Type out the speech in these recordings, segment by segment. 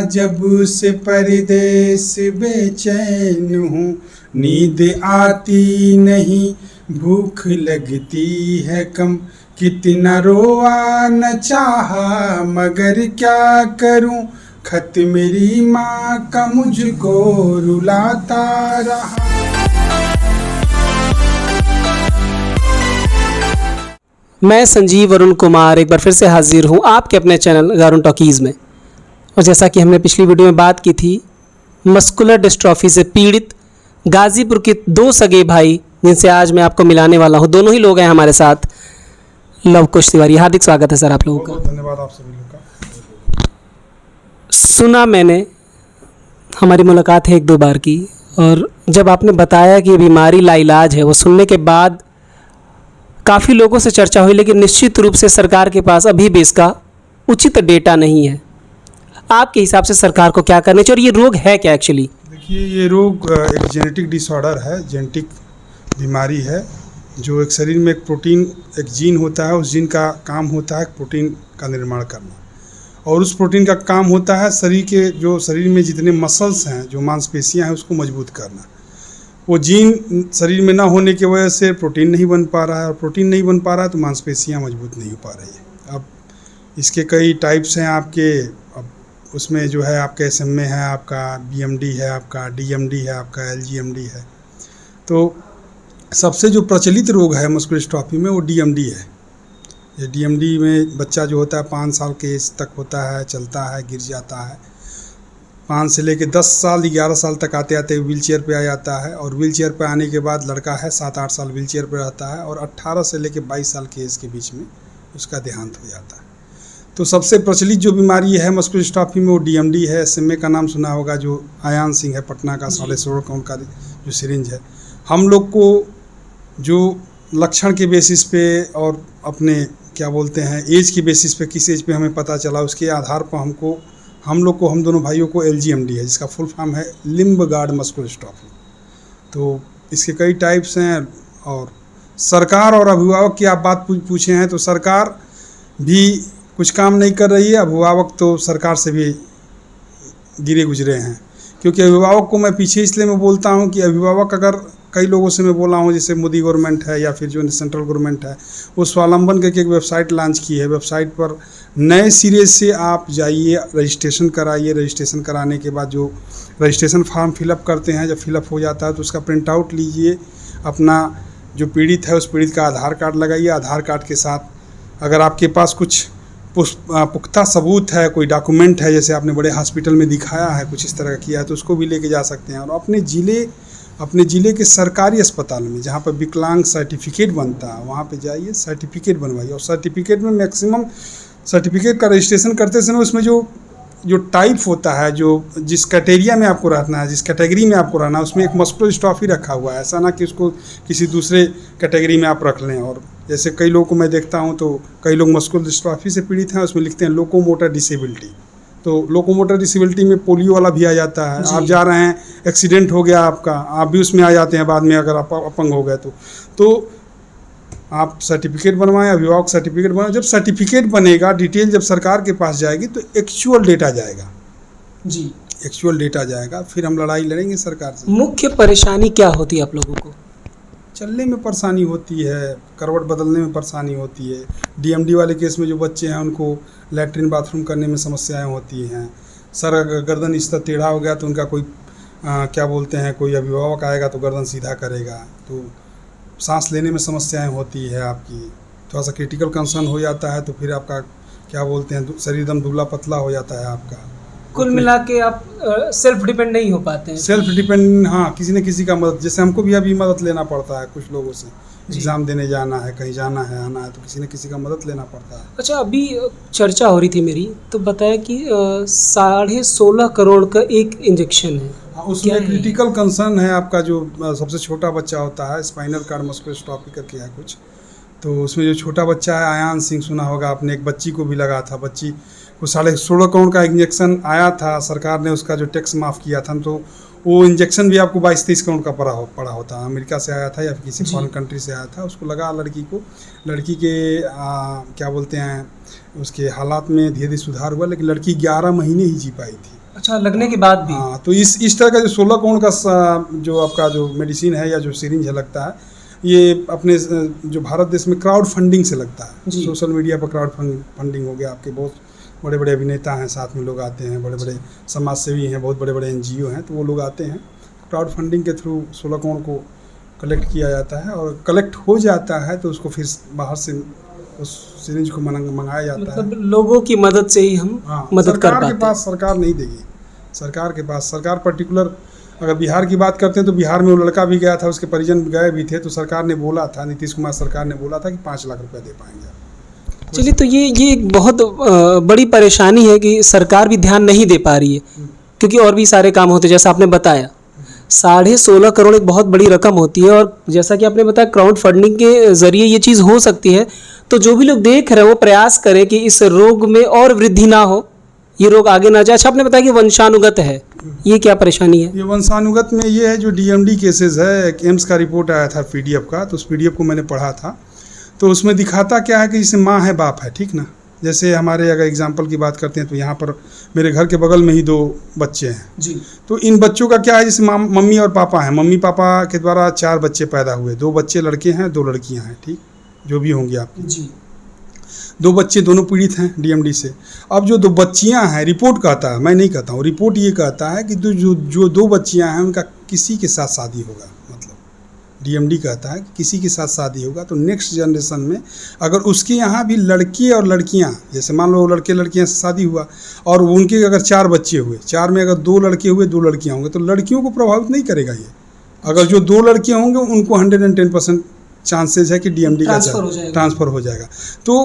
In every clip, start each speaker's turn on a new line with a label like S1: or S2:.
S1: जब से परदेस बेचैन हूँ, नींद आती नहीं, भूख लगती है कम, कितना रोआ न चाहा मगर क्या करूँ, खत मेरी माँ का मुझको रुलाता रहा।
S2: मैं संजीव अरुण कुमार एक बार फिर से हाजिर हूँ आपके अपने चैनल गारुन टॉकीज़ में। और जैसा कि हमने पिछली वीडियो में बात की थी, मस्कुलर डिस्ट्रॉफी से पीड़ित गाज़ीपुर के दो सगे भाई जिनसे आज मैं आपको मिलाने वाला हूँ, दोनों ही लोग हैं हमारे साथ। लवकुश तिवारी, हार्दिक स्वागत है सर आप लोगों का।
S1: धन्यवाद आप सभी लोग का।
S2: सुना मैंने, हमारी मुलाकात है एक दो बार की, और जब आपने बताया कि ये बीमारी लाइलाज है, वो सुनने के बाद काफ़ी लोगों से चर्चा हुई, लेकिन निश्चित रूप से सरकार के पास अभी भी इसका उचित डेटा नहीं है। आपके हिसाब से सरकार को क्या करना चाहिए और ये रोग है क्या एक्चुअली?
S1: देखिए, ये रोग एक जेनेटिक डिसऑर्डर है, जेनेटिक बीमारी है, जो एक शरीर में एक प्रोटीन, एक जीन होता है, उस जीन का काम होता है प्रोटीन का निर्माण करना, और उस प्रोटीन का काम होता है शरीर में जितने मसल्स हैं, जो मांसपेशियां हैं, उसको मजबूत करना। वो जीन शरीर में ना होने की वजह से प्रोटीन नहीं बन पा रहा है, और प्रोटीन नहीं बन पा रहा है तो मांसपेशियां मजबूत नहीं हो पा रही है। अब इसके कई टाइप्स हैं आपके, अब उसमें जो है आपका SMA है, आपका BMD है, आपका DMD है, आपका LGMD है। तो सबसे जो प्रचलित रोग है मस्कुलर डिस्ट्रॉफी में वो DMD है। ये DMD में बच्चा जो होता है 5 साल के एज तक होता है, चलता है, गिर जाता है, 5 से लेकर 10 साल 11 साल तक आते आते व्हील चेयर पर आ जाता है, और व्हील चेयर पर आने के बाद लड़का है 7-8 साल व्हील चेयर पर रहता है, और 18 से लेकर 22 साल के एज के बीच में उसका देहांत हो जाता है। तो सबसे प्रचलित जो बीमारी है मस्कुलर डिस्ट्रॉफी में वो DMD है। SMA का नाम सुना होगा, जो आयान सिंह है पटना का, 16.5 काउंट का जो सिरिंज है। हम लोग को जो लक्षण के बेसिस पे और अपने क्या बोलते हैं एज के बेसिस पे, किस एज पे हमें पता चला, उसके आधार पर हम दोनों भाइयों को LGMD है, जिसका फुल फॉर्म है लिम्ब गार्ड मस्कुलर डिस्ट्रॉफी। तो इसके कई टाइप्स हैं, और सरकार और अभिभावक की आप बात पूछे हैं तो सरकार भी कुछ काम नहीं कर रही है। अभिभावक तो सरकार से भी गिरे गुजरे हैं, क्योंकि अभिभावक को मैं पीछे इसलिए मैं बोलता हूं कि अभिभावक, अगर कई लोगों से मैं बोला हूं, जैसे मोदी गवर्नमेंट है या फिर जो सेंट्रल गवर्नमेंट है, वो स्वावलंबन करके एक वेबसाइट लॉन्च की है। वेबसाइट पर नए सिरे से आप जाइए, रजिस्ट्रेशन कराइए, रजिस्ट्रेशन कराने के बाद जो रजिस्ट्रेशन फॉर्म फिलअप करते हैं, जब फिलअप हो जाता है तो उसका प्रिंट आउट लीजिए, अपना जो पीड़ित है उस पीड़ित का आधार कार्ड लगाइए। आधार कार्ड के साथ अगर आपके पास कुछ पुख्ता सबूत है, कोई डॉक्यूमेंट है, जैसे आपने बड़े हॉस्पिटल में दिखाया है, कुछ इस तरह का किया है, तो उसको भी लेके जा सकते हैं। और अपने ज़िले के सरकारी अस्पताल में जहाँ पर विकलांग सर्टिफिकेट बनता है, वहाँ पे जाइए, सर्टिफिकेट बनवाइए। और सर्टिफिकेट में मैक्सिमम सर्टिफिकेट का रजिस्ट्रेशन करते समय उसमें जो टाइप होता है, जो जिस कैटेरिया में आपको रहना है, जिस कैटेगरी में आपको रहना है, उसमें एक मस्कुलर डिस्ट्रॉफी रखा हुआ है। ऐसा ना कि उसको किसी दूसरे कैटेगरी में आप रख लें। और जैसे कई लोगों को मैं देखता हूं, तो कई लोग मस्कुलर डिस्ट्रॉफी से पीड़ित हैं, उसमें लिखते हैं लोकोमोटर डिसेबिलिटी। तो लोकोमोटर डिसेबिलिटी में पोलियो वाला भी आ जाता है। आप जा रहे हैं, एक्सीडेंट हो गया आपका, आप भी उसमें आ जाते हैं बाद में, अगर आप अपंग हो गए तो आप सर्टिफिकेट बनवाएं, अभिभावक सर्टिफिकेट बनवाएं। जब सर्टिफिकेट बनेगा, डिटेल जब सरकार के पास जाएगी तो एक्चुअल डेटा जाएगा जी, एक्चुअल डेटा जाएगा, फिर हम लड़ाई लड़ेंगे सरकार से।
S2: मुख्य परेशानी क्या होती है आप लोगों को?
S1: चलने में परेशानी होती है, करवट बदलने में परेशानी होती है। DMD वाले केस में जो बच्चे हैं उनको लैट्रिन बाथरूम करने में समस्याएं होती हैं। सर अगर गर्दन इस तरह टेढ़ा हो गया तो उनका कोई क्या बोलते हैं, कोई अभिभावक आएगा तो गर्दन सीधा करेगा। तो सांस लेने में समस्याएं होती है आपकी, थोड़ा सा क्रिटिकल कंसर्न हो जाता है, तो फिर आपका क्या बोलते हैं शरीर एकदम दुबला पतला हो जाता है आपका।
S2: कुल मिला के आप सेल्फ डिपेंड नहीं हो पाते हैं।
S1: सेल्फ डिपेंड, हाँ, किसी न किसी का मदद, जैसे हमको भी अभी मदद लेना पड़ता है कुछ लोगों से, एग्ज़ाम देने जाना है, कहीं जाना है, आना है, तो किसी न किसी का मदद लेना पड़ता है।
S2: अच्छा, अभी चर्चा हो रही थी मेरी, तो बताया कि 16.5 करोड़ का एक इंजेक्शन है।
S1: उसमें क्रिटिकल कंसर्न है आपका, जो सबसे छोटा बच्चा होता है, स्पाइनल कार्ड मस्कुलर डिस्ट्रॉफी करके है कुछ, तो उसमें जो छोटा बच्चा है, आयान सिंह, सुना होगा आपने, एक बच्ची को भी लगा था। बच्ची को 16.5 करोड़ का इंजेक्शन आया था, सरकार ने उसका जो टैक्स माफ़ किया था, तो वो इंजेक्शन भी आपको 22-23 करोड़ का पड़ा होता है। अमेरिका से आया था या फिर किसी फॉरेन कंट्री से आया था, उसको लगा लड़की को। लड़की के क्या बोलते हैं, उसके हालात में धीरे धीरे सुधार हुआ, लेकिन लड़की 11 महीने ही जी पाई थी।
S2: अच्छा, लगने के बाद भी?
S1: हाँ, तो इस तरह का जो 16 करोड़ का जो आपका जो मेडिसिन है या जो सिरिंज है लगता है, ये अपने जो भारत देश में क्राउड फंडिंग से लगता है।
S2: जी।
S1: सोशल मीडिया पर क्राउड फंडिंग हो गया, आपके बहुत बड़े बड़े अभिनेता हैं, साथ में लोग आते हैं, बड़े बड़े समाज सेवी हैं, बहुत बड़े बड़े एनजीओ हैं, तो वो लोग आते हैं, क्राउड फंडिंग के थ्रू 16 करोड़ को कलेक्ट किया जाता है, और कलेक्ट हो जाता है तो उसको फिर बाहर से उस सिरिंज को मंगाया जाता है।
S2: मतलब लोगों की मदद से ही हम
S1: हाँ,
S2: मदद कर
S1: सरकार के
S2: पाते
S1: पास सरकार नहीं देगी। सरकार के पास, सरकार पर्टिकुलर, अगर बिहार की बात करते हैं तो बिहार में वो लड़का भी गया था, उसके परिजन गए भी थे, तो सरकार ने बोला था, नीतीश कुमार सरकार ने बोला था कि 5 लाख रुपए दे पाएंगे।
S2: चलिए, तो ये एक बहुत बड़ी परेशानी है कि सरकार भी ध्यान नहीं दे पा रही है, क्योंकि और भी सारे काम होते हैं, जैसा आपने बताया 16.5 करोड़ एक बहुत बड़ी रकम होती है, और जैसा कि आपने बताया क्राउड फंडिंग के ज़रिए ये चीज़ हो सकती है। तो जो भी लोग देख रहे हैं वो प्रयास करें कि इस रोग में और वृद्धि ना हो, ये रोग आगे ना जाए। अच्छा, आपने बताया कि वंशानुगत है, ये क्या परेशानी है?
S1: ये वंशानुगत में ये है, जो डीएमडी केसेस है, एक एम्स का रिपोर्ट आया था पीडीएफ का, तो उस पीडीएफ को मैंने पढ़ा था, तो उसमें दिखाता क्या है कि जैसे माँ है बाप है, ठीक ना। जैसे हमारे अगर एग्जांपल की बात करते हैं तो यहाँ पर मेरे घर के बगल में ही 2 बच्चे हैं
S2: जी।
S1: तो इन बच्चों का क्या है, जैसे मम्मी और पापा हैं, मम्मी पापा के द्वारा 4 बच्चे पैदा हुए, 2 बच्चे लड़के हैं, 2 लड़कियाँ हैं, ठीक, जो भी होंगी आपकी
S2: जी।
S1: 2 बच्चे दोनों पीड़ित हैं डीएमडी से। अब जो 2 बच्चियां हैं, रिपोर्ट कहता है, मैं नहीं कहता हूँ, रिपोर्ट ये कहता है कि जो 2 बच्चियां हैं उनका किसी के साथ शादी होगा, मतलब डीएमडी कहता है कि किसी के साथ शादी होगा, तो नेक्स्ट जनरेशन में अगर उसके यहाँ भी लड़के और लड़कियाँ, जैसे मान लो लड़के लड़कियाँ से शादी हुआ और उनके अगर 4 बच्चे हुए, 4 में अगर 2 लड़के हुए 2 लड़कियाँ होंगे, तो लड़कियों को प्रभावित नहीं करेगा ये। अगर जो 2 लड़के होंगे उनको 110% चांसेस है कि डीएमडी का ट्रांसफ़र हो जाएगा। तो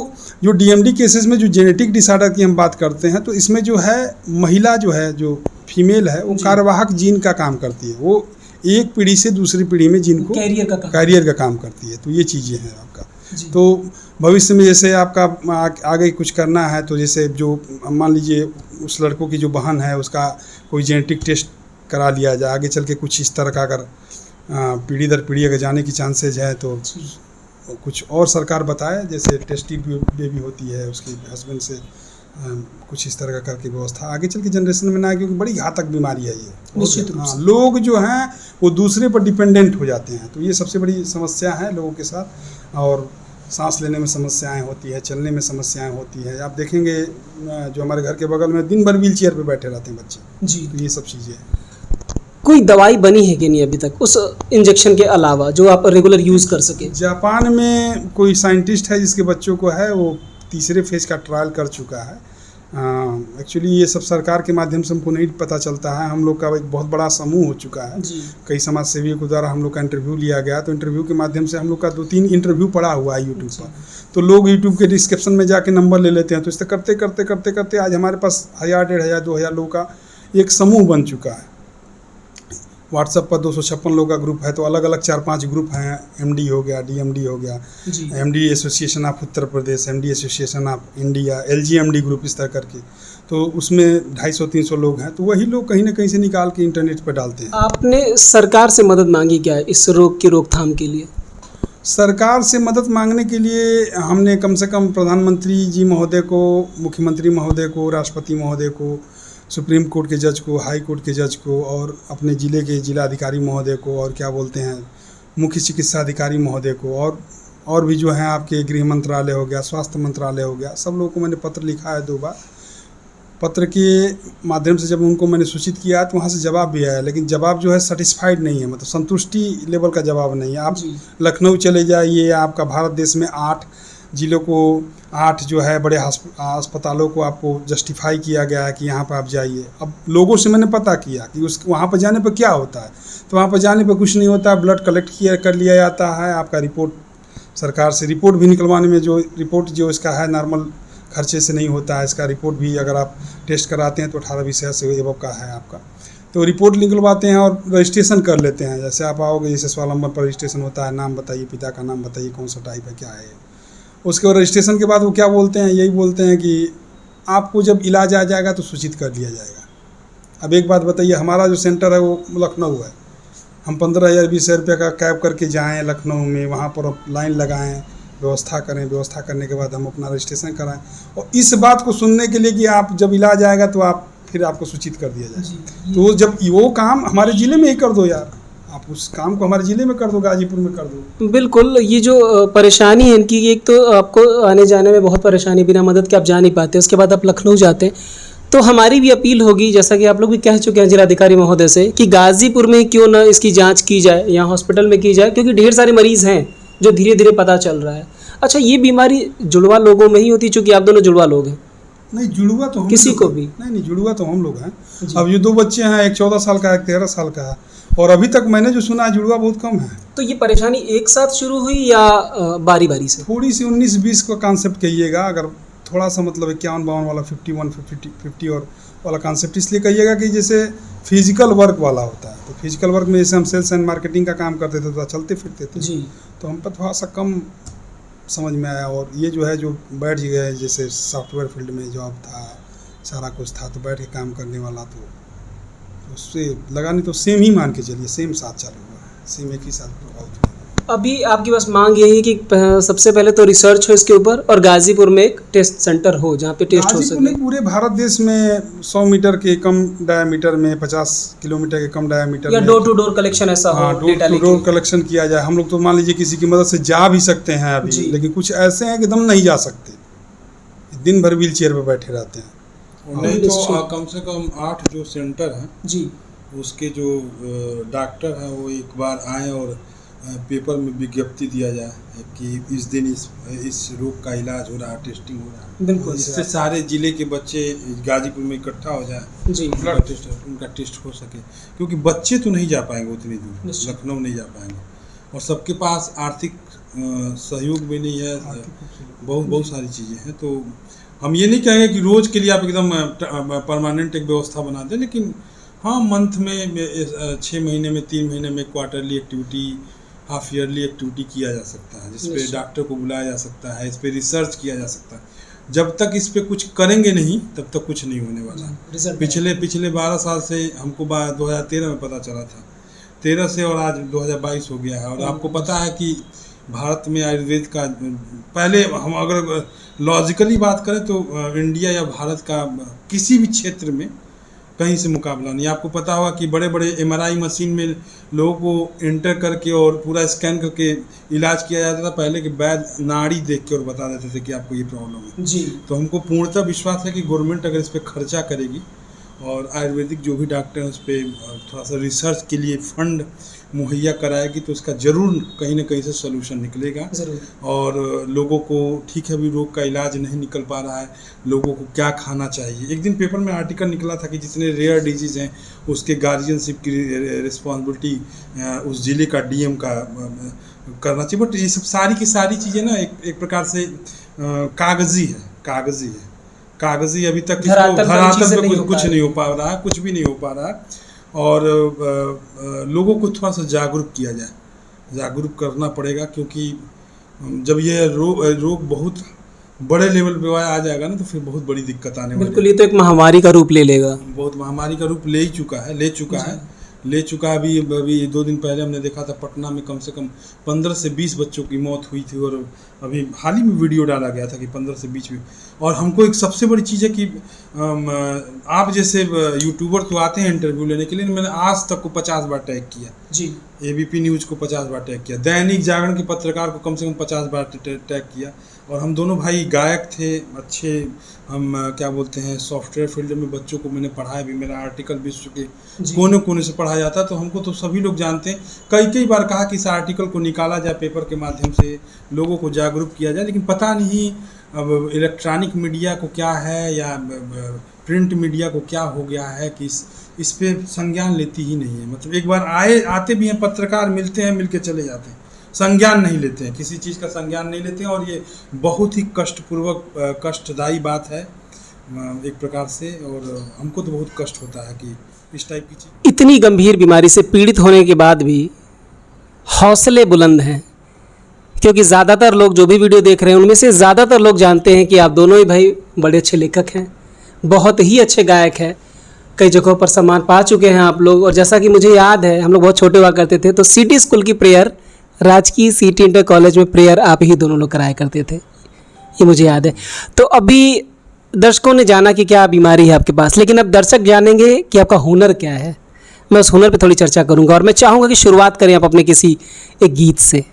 S1: जो डीएमडी केसेस में जो जेनेटिक डिसऑर्डर की हम बात करते हैं, तो इसमें जो है महिला जो है, जो फीमेल है, वो कार्यवाहक जीन का काम करती है, वो एक पीढ़ी से दूसरी पीढ़ी में जीन को कैरियर का काम करती है। तो ये चीज़ें हैं आपका। तो भविष्य में जैसे आपका आगे कुछ करना है, तो जैसे जो मान लीजिए उस लड़कों की जो बहन है उसका कोई जेनेटिक टेस्ट करा लिया जाए, आगे चल के कुछ इस तरह का अगर पीढ़ी दर पीढ़ी अगर जाने की चांसेज है तो कुछ और सरकार बताए, जैसे टेस्टी बेबी होती है उसके हस्बैंड से कुछ इस तरह का करके व्यवस्था आगे चल के जनरेशन में ना आए, क्योंकि बड़ी घातक बीमारी है ये,
S2: निश्चित रूप से।
S1: लोग जो हैं वो दूसरे पर डिपेंडेंट हो जाते हैं, तो ये सबसे बड़ी समस्या है लोगों के साथ। और सांस लेने में समस्याएं होती है, चलने में समस्याएं होती है। आप देखेंगे जो हमारे घर के बगल में दिन भर व्हील चेयर पर बैठे रहते हैं बच्चे जी, तो ये सब चीज़ें हैं।
S2: कोई दवाई बनी है कि नहीं अभी तक उस इंजेक्शन के अलावा जो आप रेगुलर यूज़ कर सके?
S1: जापान में कोई साइंटिस्ट है जिसके बच्चों को है, वो 3रे फेज का ट्रायल कर चुका है। एक्चुअली ये सब सरकार के माध्यम से हमको नहीं पता चलता है। हम लोग का एक बहुत बड़ा समूह हो चुका है, कई समाज सेवियों के द्वारा हम लोग का इंटरव्यू लिया गया, तो इंटरव्यू के माध्यम से हम लोग का 2-3 इंटरव्यू पड़ा हुआ है यूट्यूब पर। तो लोग यूट्यूब के डिस्क्रिप्शन में जाके नंबर ले लेते हैं, तो इस तरह करते करते करते करते आज हमारे पास 1000, 1500, 2000 लोगों का एक समूह बन चुका है। व्हाट्सएप पर 256 लोगों का ग्रुप है, तो अलग अलग 4-5 ग्रुप हैं, एमडी हो गया, डीएमडी हो गया, MD association of Uttar Pradesh, MD association of India, LGMD group, इस तरह करके। तो उसमें 250-300 लोग हैं, तो वही लोग कहीं ना कहीं से निकाल के इंटरनेट पर डालते हैं।
S2: आपने सरकार से मदद मांगी क्या है इस रोग की रोकथाम के लिए?
S1: सरकार से मदद मांगने के लिए हमने कम से कम प्रधानमंत्री जी महोदय को, मुख्यमंत्री महोदय को, राष्ट्रपति महोदय को, सुप्रीम कोर्ट के जज को, हाई कोर्ट के जज को, और अपने ज़िले के जिलाधिकारी महोदय को, और क्या बोलते हैं मुख्य चिकित्सा अधिकारी महोदय को, और भी जो हैं आपके गृह मंत्रालय हो गया, स्वास्थ्य मंत्रालय हो गया, सब लोगों को मैंने पत्र लिखा है 2 बार। पत्र के माध्यम से जब उनको मैंने सूचित किया तो वहाँ से जवाब भी आया, लेकिन जवाब जो है सेटिस्फाइड नहीं है, मतलब संतुष्टि लेवल का जवाब नहीं है। आप लखनऊ चले जाइए, आपका भारत देश में 8 जिलों को, 8 जो है बड़े अस्पतालों को आपको जस्टिफाई किया गया है कि यहाँ पर आप जाइए। अब लोगों से मैंने पता किया कि वहाँ पर जाने पर क्या होता है, तो वहाँ पर जाने पर कुछ नहीं होता है। ब्लड कलेक्ट कर लिया जाता है, आपका रिपोर्ट सरकार से, रिपोर्ट भी निकलवाने में जो रिपोर्ट जो इसका है नॉर्मल खर्चे से नहीं होता है। इसका रिपोर्ट भी अगर आप टेस्ट कराते हैं तो 18-20 से एबव का है आपका, तो रिपोर्ट निकलवाते हैं और रजिस्ट्रेशन कर लेते हैं। जैसे आप आओगे, जैसे स्वावलंबन पर रजिस्ट्रेशन होता है, नाम बताइए, पिता का नाम बताइए, कौन सा टाइप है, क्या है। उसके बाद रजिस्ट्रेशन के बाद वो क्या बोलते हैं, यही बोलते हैं कि आपको जब इलाज आ जाएगा तो सूचित कर दिया जाएगा। अब एक बात बताइए, हमारा जो सेंटर है वो लखनऊ है, हम 15,000-20,000 रुपये का कैब करके जाएं लखनऊ में, वहाँ पर लाइन लगाएं, व्यवस्था करें, व्यवस्था करने के बाद हम अपना रजिस्ट्रेशन कराएं, और इस बात को सुनने के लिए कि आप जब इलाज आएगा तो आप फिर आपको सूचित कर दिया जाए। तो जब वो काम हमारे ज़िले में ही कर दो यार, आप उस काम को हमारे ज़िले में कर दो, गाजीपुर में कर दो।
S2: बिल्कुल, ये जो परेशानी है इनकी, एक तो आपको आने जाने में बहुत परेशानी, बिना मदद के आप जा नहीं पाते, उसके बाद आप लखनऊ जाते हैं। तो हमारी भी अपील होगी, जैसा कि आप लोग भी कह चुके हैं जिलाधिकारी महोदय से, कि गाजीपुर में क्यों ना इसकी जांच की जाए, यहाँ हॉस्पिटल में की जाए, क्योंकि ढेर सारे मरीज हैं जो धीरे धीरे पता चल रहा है। अच्छा, ये बीमारी जुड़वा लोगों में ही होती, चूँकि आप दोनों जुड़वा लोग हैं?
S1: नहीं, जुड़वा तो हम
S2: किसी
S1: लोग-
S2: को भी?
S1: नहीं, जुड़वा तो हम लोग हैं। अब ये 2 बच्चे हैं, एक 14 साल का है, एक 13 साल का है, और अभी तक मैंने जो सुना है जुड़वा बहुत कम है।
S2: तो ये परेशानी एक साथ शुरू हुई या बारी बारी से?
S1: थोड़ी सी 19-20 का कॉन्सेप्ट कहिएगा, अगर थोड़ा सा मतलब 51-52 वाला 51-50 और वाला कॉन्सेप्ट इसलिए कहिएगा कि जैसे फिजिकल वर्क वाला होता है। तो फिजिकल वर्क में जैसे हम सेल्स एंड मार्केटिंग का काम करते थे तो चलते फिरते थे
S2: जी।
S1: तो हम पर थोड़ा सा कम समझ में आया। और ये जो है जो बैठ गए, जैसे सॉफ्टवेयर फील्ड में जॉब था, सारा कुछ था, तो बैठ के काम करने वाला, तो उससे लगा नहीं, तो सेम ही मान के चलिए, सेम साथ चालू हुआ है, सेम एक ही साथ प्रभावित हुआ।
S2: अभी आपकी बस मांग यही है कि सबसे पहले तो रिसर्च हो इसके ऊपर, और गाजीपुर में एक टेस्ट सेंटर हो जहाँ पे टेस्ट हो
S1: गाजीपुर
S2: सके।
S1: नहीं, पूरे भारत देश में 100 मीटर के कम डायमीटर में, 50 किलोमीटर के कम डायमीटर
S2: या
S1: में,
S2: डोर टू डोर कलेक्शन ऐसा
S1: हाँ,
S2: हो,
S1: डोर
S2: डेटा
S1: टू डोर
S2: लेके।
S1: कलेक्शन किया जाए। हम लोग तो मान लीजिए किसी की मदद से जा भी सकते हैं अभी,
S2: जी।
S1: लेकिन कुछ ऐसे हैं कि एकदम नहीं जा सकते, दिन भर व्हील चेयर पर बैठे रहते हैं।
S3: और नहीं तो कम से कम 8 जो सेंटर हैं
S2: जी।
S3: उसके जो डॉक्टर हैं वो एक बार आए और पेपर में विज्ञप्ति दिया जाए कि इस दिन इस रोग का इलाज हो रहा है, टेस्टिंग हो रहा है।
S2: बिल्कुल
S3: इससे सारे जिले के बच्चे गाजीपुर में इकट्ठा हो जाए,
S2: जी।
S3: उनका टेस्ट हो सके, क्योंकि बच्चे तो नहीं जा पाएंगे उतनी दूर,
S2: निश्चित।
S3: लखनऊ नहीं जा पाएंगे, और सबके पास आर्थिक सहयोग भी नहीं है, बहुत सारी चीज़ें हैं। तो हम ये नहीं कहेंगे कि रोज़ के लिए आप एकदम परमानेंट एक व्यवस्था बना दें, लेकिन हाँ, मंथ में 6 महीने में, 3 महीने में quarterly activity, half yearly activity किया जा सकता है, जिस पे डॉक्टर को बुलाया जा सकता है, इस पे रिसर्च किया जा सकता है। जब तक इस पे कुछ करेंगे नहीं तब तक कुछ नहीं होने वाला। पिछले 12 साल से हमको 2013 में पता चला था, 13 से और आज 2022 हो गया है। और आपको पता है कि भारत में आयुर्वेद का, पहले हम अगर लॉजिकली बात करें तो इंडिया या भारत का किसी भी क्षेत्र में कहीं से मुकाबला नहीं। आपको पता होगा कि बड़े बड़े MRI मशीन में लोगों को एंटर करके और पूरा स्कैन करके इलाज किया जाता था। पहले के वैद्य नाड़ी देख के और बता देते थे कि आपको ये प्रॉब्लम है।
S2: जी।
S3: तो हमको पूर्णतः विश्वास है कि गवर्नमेंट अगर इस पर खर्चा करेगी और आयुर्वेदिक जो भी डॉक्टर हैं उस पर थोड़ा सा रिसर्च के लिए फंड मुहैया कराएगी तो उसका ज़रूर कहीं ना कहीं से सोल्यूशन निकलेगा।
S2: ज़रूर।
S3: और लोगों को, ठीक है अभी रोग का इलाज नहीं निकल पा रहा है, लोगों को क्या खाना चाहिए। एक दिन पेपर में आर्टिकल निकला था कि जितने रेयर डिजीज़ हैं उसके गार्जियनशिप की रिस्पॉन्सिबिलिटी उस ज़िले का DM का करना चाहिए। बट ये सब सारी की सारी चीज़ें ना एक प्रकार से कागज़ी है, कागज़ी अभी तक धरातल पे कुछ नहीं हो पा रहा है, कुछ भी नहीं हो पा रहा है। और लोगों को थोड़ा सा जागरूक करना पड़ेगा, क्योंकि जब ये रोग बहुत बड़े लेवल पे आ जाएगा ना तो फिर बहुत बड़ी दिक्कत आने वाली है।
S2: बिल्कुल, ये तो एक महामारी का रूप ले लेगा।
S3: बहुत महामारी का रूप ले चुका है। अभी 2 दिन पहले हमने देखा था पटना में कम से कम 15 से 20 बच्चों की मौत हुई थी, और अभी हाल ही में वीडियो डाला गया था कि 15 से 20 में। और हमको एक सबसे बड़ी चीज़ है कि आप जैसे यूट्यूबर तो आते हैं इंटरव्यू लेने के लिए, मैंने आज तक को 50 बार टैग किया जी, ABP न्यूज़ को 50 बार टैग किया, दैनिक जागरण के पत्रकार को कम से कम 50 बार टैग किया। और हम दोनों भाई गायक थे, अच्छे हम क्या बोलते हैं सॉफ्टवेयर फील्ड में बच्चों को मैंने पढ़ाया भी, मेरा आर्टिकल विश्व के कोने कोने से पढ़ाया जाता है। तो हमको तो सभी लोग जानते हैं, कई बार कहा कि इस आर्टिकल को निकाला जाए पेपर के माध्यम से, लोगों को जागरूक किया जाए, लेकिन पता नहीं अब इलेक्ट्रॉनिक मीडिया को क्या है या प्रिंट मीडिया को क्या हो गया है कि इस पे संज्ञान लेती ही नहीं है। मतलब एक बार आते भी हैं पत्रकार, मिलते हैं, मिल के चले जाते हैं, संज्ञान नहीं लेते हैं, किसी चीज़ का संज्ञान नहीं लेते हैं। और ये बहुत ही कष्टपूर्वक कष्टदायी बात है एक प्रकार से, और हमको तो बहुत कष्ट होता है कि इस टाइप की चीज़।
S2: इतनी गंभीर बीमारी से पीड़ित होने के बाद भी हौसले बुलंद हैं, क्योंकि ज़्यादातर लोग जो भी वीडियो देख रहे हैं उनमें से ज़्यादातर लोग जानते हैं कि आप दोनों ही भाई बड़े अच्छे लेखक हैं, बहुत ही अच्छे गायक हैं, कई जगहों पर सम्मान पा चुके हैं आप लोग। और जैसा कि मुझे याद है, हम लोग बहुत छोटे हुआ करते थे तो सिटी स्कूल की प्रेयर, राजकीय सिटी इंटर कॉलेज में प्रेयर आप ही दोनों लोग कराया करते थे, ये मुझे याद है। तो अभी दर्शकों ने जाना कि क्या बीमारी है आपके पास, लेकिन अब दर्शक जानेंगे कि आपका हुनर क्या है। मैं उस हुनर पे थोड़ी चर्चा करूंगा और मैं चाहूँगा कि शुरुआत करें आप अपने किसी एक गीत से।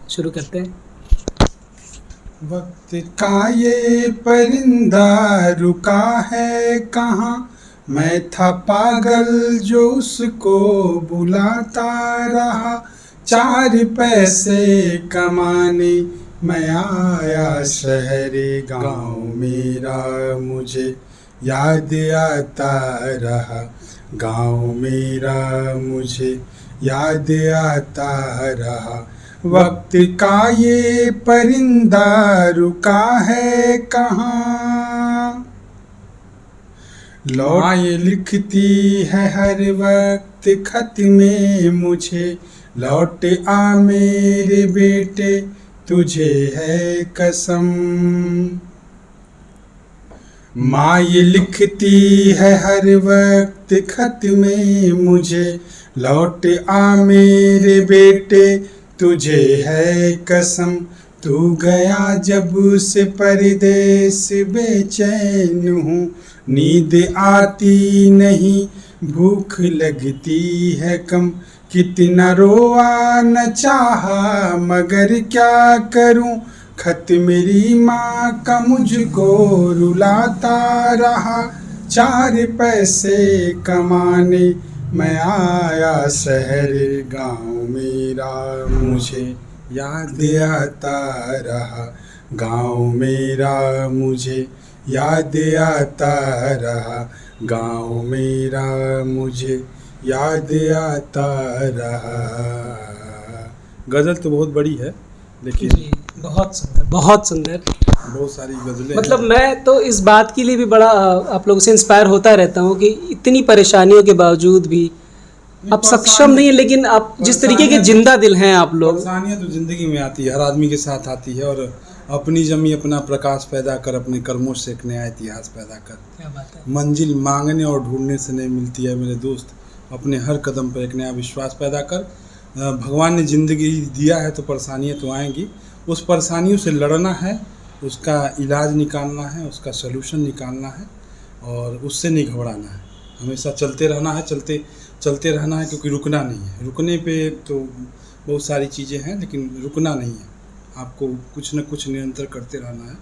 S2: शुरू करते हैं।
S1: वक्त का ये परिंदा रुका है कहाँ, मैं था पागल जो उसको बुलाता रहा, 4 पैसे कमाने मैं आया शहर, गाँव मेरा मुझे याद आता रहा, गाँव मेरा मुझे याद आता रहा। वक्त का ये परिंदा रुका है कहाँ, लौट ये लिखती है हर वक्त खत में मुझे, लौट आ मेरे बेटे तुझे है कसम। माँ ये लिखती है हर वक्त खत में मुझे, लौट आ मेरे बेटे तुझे है कसम। तू गया जब से परदेस बेचैन हूँ, नींद आती नहीं भूख लगती है कम, कितना रोआ न चाहा मगर क्या करूँ, खत मेरी माँ का मुझको रुलाता रहा, 4 पैसे कमाने मैं आया शहर, गाँव मेरा मुझे याद आता रहा, गाँव मेरा मुझे याद आता रहा, गाँव मेरा मुझे याद आता रहा। गज़ल तो बहुत बड़ी है लेकिन
S2: जी, बहुत सुंदर, बहुत सुंदर।
S3: बहुत सारी गज़लें
S2: मतलब
S3: हैं।
S2: मैं तो इस बात के लिए भी बड़ा आप लोगों से इंस्पायर होता रहता हूँ कि इतनी परेशानियों के बावजूद भी आप सक्षम नहीं है, लेकिन आप जिस तरीके के जिंदा दिल हैं आप लोग।
S3: परेशानियाँ तो ज़िंदगी में आती है, हर आदमी के साथ आती है, और अपनी जमी अपना प्रकाश पैदा कर, अपने कर्मों से एक नया इतिहास पैदा कर।
S2: क्या बात है।
S3: मंजिल मांगने और ढूंढने से नहीं मिलती है मेरे दोस्त, अपने हर कदम पर एक नया विश्वास पैदा कर। भगवान ने ज़िंदगी दिया है तो परेशानियाँ तो आएंगी, उस परेशानियों से लड़ना है, उसका इलाज निकालना है, उसका सलूशन निकालना है और उससे नहीं घबराना है। हमेशा चलते रहना है, चलते रहना है, क्योंकि रुकना नहीं है। रुकने पे तो बहुत सारी चीज़ें हैं लेकिन रुकना नहीं है, आपको कुछ न कुछ निरंतर करते रहना है।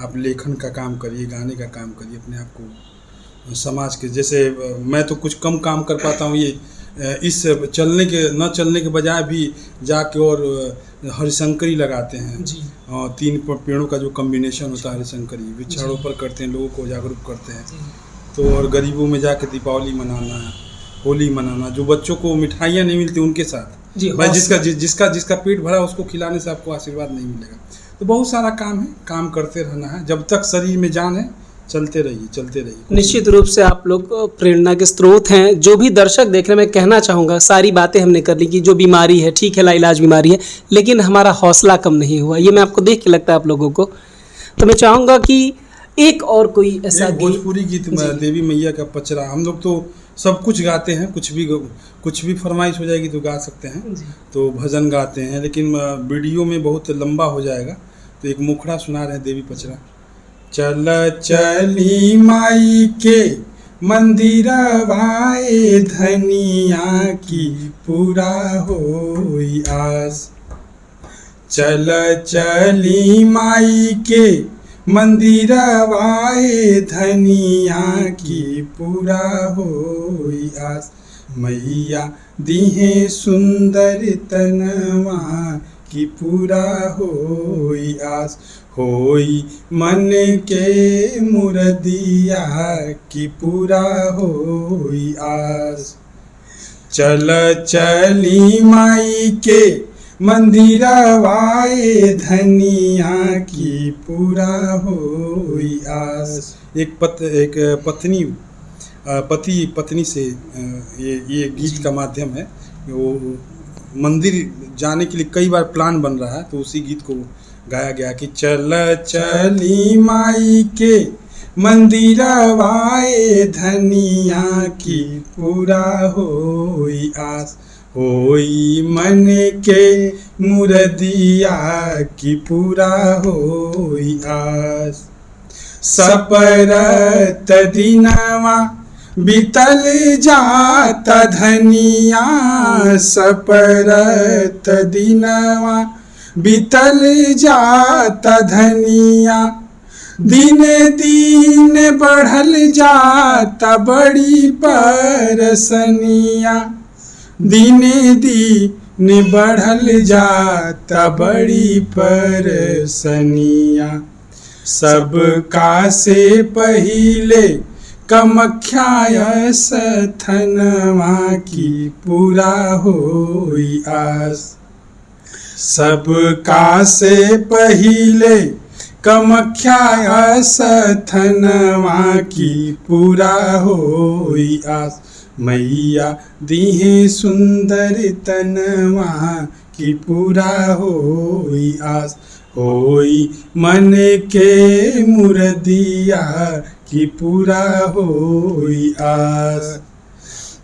S3: आप लेखन का काम करिए, गाने का काम करिए, अपने आप को समाज के, जैसे मैं तो कुछ कम काम कर पाता हूँ, ये इस न चलने के बजाय भी जाके और हरिशंकरी लगाते हैं
S2: जी।
S3: 3 पेड़ों का जो कम्बिनेशन होता है हरिशंकरी, वृक्षारोपण करते हैं, लोगों को जागरूक करते हैं। तो और गरीबों में जाके दीपावली मनाना, होली मनाना, जो बच्चों को मिठाइयाँ नहीं मिलती उनके साथ
S2: जी,
S3: भाई, जिसका पेट भरा उसको खिलाने से आपको आशीर्वाद नहीं मिलेगा। तो बहुत सारा काम है, काम करते रहना है, जब तक शरीर में जान है चलते रहिए।
S2: निश्चित रूप से आप लोग प्रेरणा के स्रोत हैं। जो भी दर्शक देख रहे हैं, मैं कहना चाहूँगा, सारी बातें हमने कर ली कि जो बीमारी है, ठीक है, लाइलाज बीमारी है, लेकिन हमारा हौसला कम नहीं हुआ। ये मैं आपको देख के लगता है आप लोगों को। तो मैं चाहूँगा कि एक और कोई ऐसा
S3: भोजपुरी गीत देवी मैया का पचरा, हम लोग तो सब कुछ गाते हैं, कुछ भी फरमाइश हो जाएगी तो गा सकते हैं, तो भजन गाते हैं, लेकिन वीडियो में बहुत लंबा हो जाएगा, तो एक मुखड़ा सुना रहे हैं देवी पचरा। चल चली माई के मंदिर वाए धनिया की पूरा होई आस, चल चली माई के मंदिर वाए धनिया की पूरा होई आस, मैया दीहे सुंदर तनवा की पूरा होई आस, होई मन के मुरदिया की पूरा होई आस। चल चली माई के मंदिर वाए धनिया की पूरा होई आस। एक पति पत्नी से ये गीत का माध्यम है। वो मंदिर जाने के लिए कई बार प्लान बन रहा है, तो उसी गीत को गाया गया कि चल चली माई के मंदिर वाए धनिया की पूरा होई आस, होई मन के मुरदिया की पूरा होई आस। सपरत दिनवा बीतल जाता धनिया, सपरत दिनवा बीतल जाता धनिया, दिन दिन बढ़ल जाता बड़ी परसनिया, दिन दिन बढ़ल जाता बड़ी परसनिया। सबका से पहिले कामाख्या स्थनवा की पूरा होई आस, सबका से पहिले कामाख्या स्थनवा की पूरा होई आस, मैया दीहे सुंदर तनवा की पूरा होई आस, होई मन के मुरदिया की पूरा होई आस।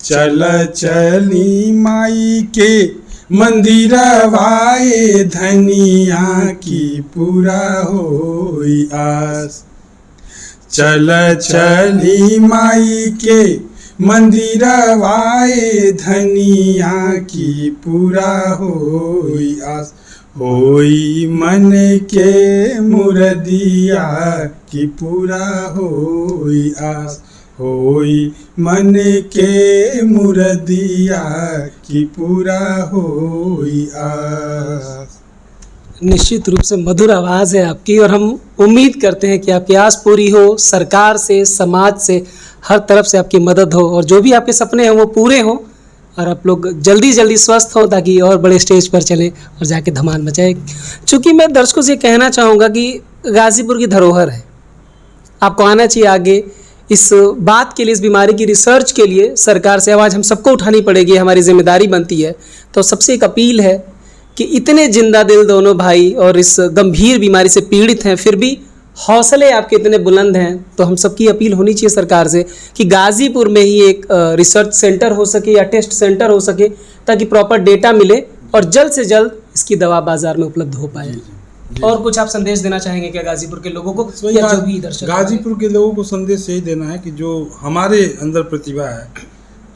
S3: चल चली माई के मंदिरवाए धनिया की पूरा होई आस, चल चली माई के मंदिरवाए धनिया की पूरा होई आस, होई मन के मुरदिया की पूरा होई आस, होई मन के मुरदिया की पूरा होई आस।
S2: निश्चित रूप से मधुर आवाज़ है आपकी, और हम उम्मीद करते हैं कि आपकी आस पूरी हो, सरकार से, समाज से, हर तरफ से आपकी मदद हो, और जो भी आपके सपने हैं वो पूरे हों, और आप लोग जल्दी जल्दी स्वस्थ हो ताकि और बड़े स्टेज पर चले और जाके धमाल मचाए। चूँकि मैं दर्शकों से कहना चाहूँगा कि गाज़ीपुर की धरोहर है, आपको आना चाहिए आगे। इस बात के लिए, इस बीमारी की रिसर्च के लिए सरकार से आवाज़ हम सबको उठानी पड़ेगी, हमारी जिम्मेदारी बनती है। तो सबसे एक अपील है कि इतने जिंदा दिल दोनों भाई और इस गंभीर बीमारी से पीड़ित हैं, फिर भी हौसले आपके इतने बुलंद हैं, तो हम सबकी अपील होनी चाहिए सरकार से कि गाज़ीपुर में ही एक रिसर्च सेंटर हो सके या टेस्ट सेंटर हो सके, ताकि प्रॉपर डेटा मिले और जल्द से जल्द इसकी दवा बाज़ार में उपलब्ध हो पाए। और कुछ आप संदेश देना चाहेंगे क्या गाज़ीपुर के लोगों को, या जो भी दर्शक?
S3: गाज़ीपुर के लोगों को संदेश यही देना है कि जो हमारे अंदर प्रतिभा है,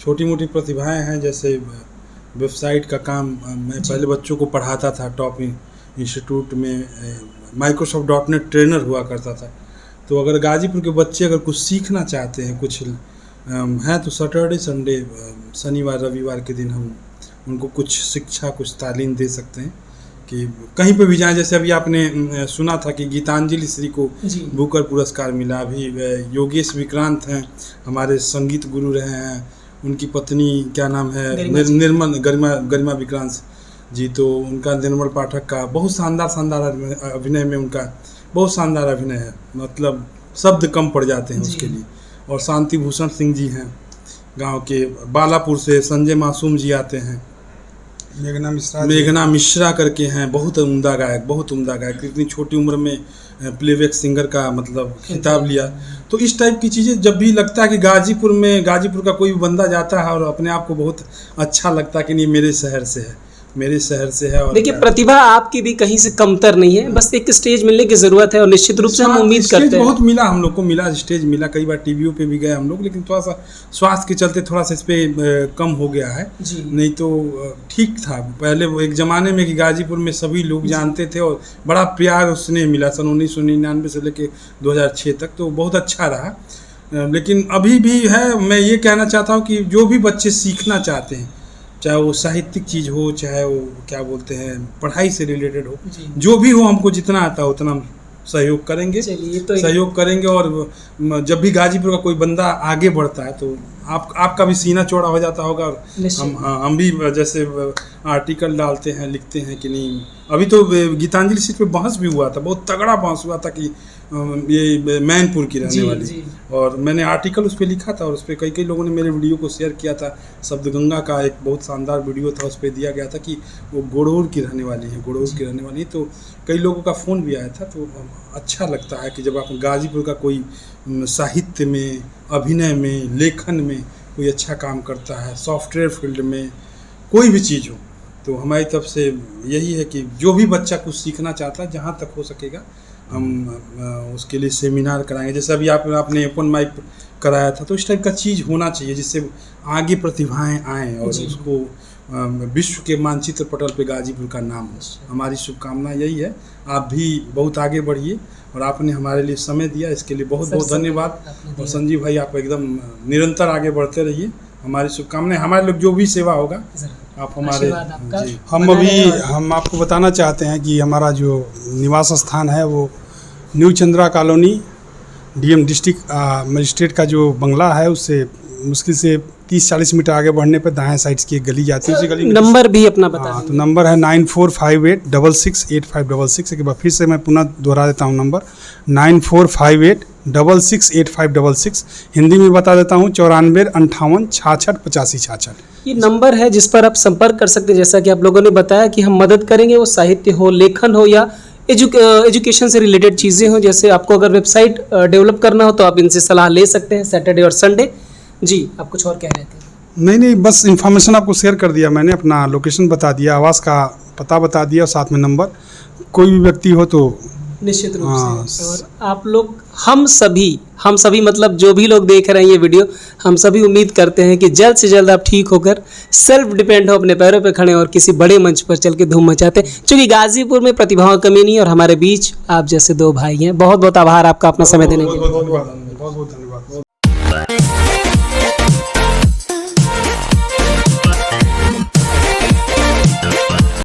S3: छोटी मोटी प्रतिभाएं हैं, जैसे वेबसाइट का काम मैं पहले बच्चों को पढ़ाता था, टॉप इंस्टीट्यूट में Microsoft.NET ट्रेनर हुआ करता था। तो अगर गाज़ीपुर के बच्चे अगर कुछ सीखना चाहते हैं, कुछ हैं, तो सैटरडे संडे शनिवार रविवार के दिन हम उनको कुछ शिक्षा, कुछ तालीम दे सकते हैं कि कहीं पे भी जाएं। जैसे अभी आपने सुना था कि गीतांजलि श्री को बुकर पुरस्कार मिला। अभी योगेश विक्रांत हैं, हमारे संगीत गुरु रहे हैं, उनकी पत्नी क्या नाम है, निर्मल गरिमा विक्रांत जी, तो उनका निर्मल पाठक का बहुत शानदार अभिनय में, उनका बहुत शानदार अभिनय है, मतलब शब्द कम पड़ जाते हैं उसके लिए। और शांति भूषण सिंह जी हैं गांव के, बालापुर से संजय मासूम जी आते हैं, मेघना मिश्रा करके हैं, बहुत उम्दा गायक, इतनी छोटी उम्र में प्लेबैक सिंगर का मतलब खिताब लिया। तो इस टाइप की चीज़ें जब भी लगता है कि गाज़ीपुर का कोई भी बंदा जाता है और अपने आप को बहुत अच्छा लगता है कि नहीं मेरे शहर से है। और
S2: देखिए, प्रतिभा आपकी भी कहीं से कमतर नहीं है, बस एक स्टेज मिलने की ज़रूरत है, और निश्चित रूप से हम उम्मीद करते हैं।
S3: बहुत मिला हम लोग को, स्टेज मिला, कई बार टीवीओ पे भी गए हम लोग, लेकिन थोड़ा सा स्वास्थ्य के चलते थोड़ा सा इस पर कम हो गया है, नहीं तो ठीक था। पहले वो एक ज़माने में कि गाज़ीपुर में सभी लोग जानते थे और बड़ा प्यार उसने मिला, सन 1999 से लेकर 2006 तक, तो बहुत अच्छा रहा। लेकिन अभी भी है। मैं ये कहना चाहता हूँ कि जो भी बच्चे सीखना चाहते हैं, चाहे वो साहित्यिक चीज़ हो, चाहे वो क्या बोलते हैं पढ़ाई से रिलेटेड हो, जो भी हो, हमको जितना आता है उतना हम सहयोग करेंगे। और जब भी गाज़ीपुर का कोई बंदा आगे बढ़ता है तो आपका भी सीना चौड़ा हो जाता होगा, और हम भी जैसे आर्टिकल डालते हैं, लिखते हैं कि नहीं। अभी तो गीतांजलि सीट पे बहस भी हुआ था, बहुत तगड़ा बहस हुआ था कि ये मैनपुर की रहने वाली, और मैंने आर्टिकल उस पर लिखा था, और उस पर कई लोगों ने मेरे वीडियो को शेयर किया था। शब्द गंगा का एक बहुत शानदार वीडियो था, उस पर दिया गया था कि वो गोड़ौर की रहने वाली है, तो कई लोगों का फ़ोन भी आया था। तो अच्छा लगता है कि जब आप गाज़ीपुर का कोई साहित्य में, अभिनय में, लेखन में कोई अच्छा काम करता है, सॉफ्टवेयर फील्ड में कोई भी चीज़ हो, तो हमारी तरफ से यही है कि जो भी बच्चा कुछ सीखना चाहता है, जहाँ तक हो सकेगा हम उसके लिए सेमिनार कराएंगे। जैसे अभी आपने ओपन माइक कराया था, तो इस टाइप का चीज़ होना चाहिए जिससे आगे प्रतिभाएं आएँ और उसको विश्व के मानचित्र पटल पे गाजीपुर का नाम हो। हमारी शुभकामना यही है। आप भी बहुत आगे बढ़िए और आपने हमारे लिए समय दिया, इसके लिए बहुत बहुत धन्यवाद। और संजीव भाई, आप एकदम निरंतर आगे बढ़ते रहिए। हमारी शुभकामनाएं, हमारे लोग जो भी सेवा होगा आप हमारे जी।
S1: हम आपको बताना चाहते हैं कि हमारा जो निवास स्थान है वो new Chandra colony, DM district magistrate का जो बंगला है उससे मुश्किल से 30-40 मीटर आगे बढ़ने पर दाएं साइड की एक गली जाती है, उसी गली में
S2: नंबर भी अपना बता
S1: हाँ, तो नंबर है 9458668566। एक बार फिर से मैं पुनः दोहरा देता हूँ नंबर 9458668566। हिंदी में बता देता हूँ 9458668566।
S2: ये नंबर है जिस पर आप संपर्क कर सकते हैं। जैसा कि आप लोगों ने बताया कि हम मदद करेंगे, वो साहित्य हो, लेखन हो या एजुकेशन से रिलेटेड चीज़ें हो। जैसे आपको अगर वेबसाइट डेवलप करना हो तो आप इनसे सलाह ले सकते हैं सैटरडे और संडे। जी, आप कुछ और कह रहे थे?
S1: नहीं, बस इन्फॉर्मेशन आपको शेयर कर दिया मैंने, अपना लोकेशन बता दिया, आवास का पता बता दिया और साथ में नंबर। कोई भी व्यक्ति हो तो
S2: निश्चित रूप से। और आप लोग, हम सभी मतलब जो भी लोग देख रहे हैं ये वीडियो, हम सभी उम्मीद करते हैं कि जल्द से जल्द आप ठीक होकर सेल्फ डिपेंड हो, अपने पैरों पे खड़े और किसी बड़े मंच पर चल के धूम मचाते हैं। क्योंकि गाजीपुर में प्रतिभाओं की कमी नहीं है और हमारे बीच आप जैसे दो भाई हैं। बहुत बहुत आभार आपका अपना समय देने के लिए।
S1: बहुत बहुत धन्यवाद।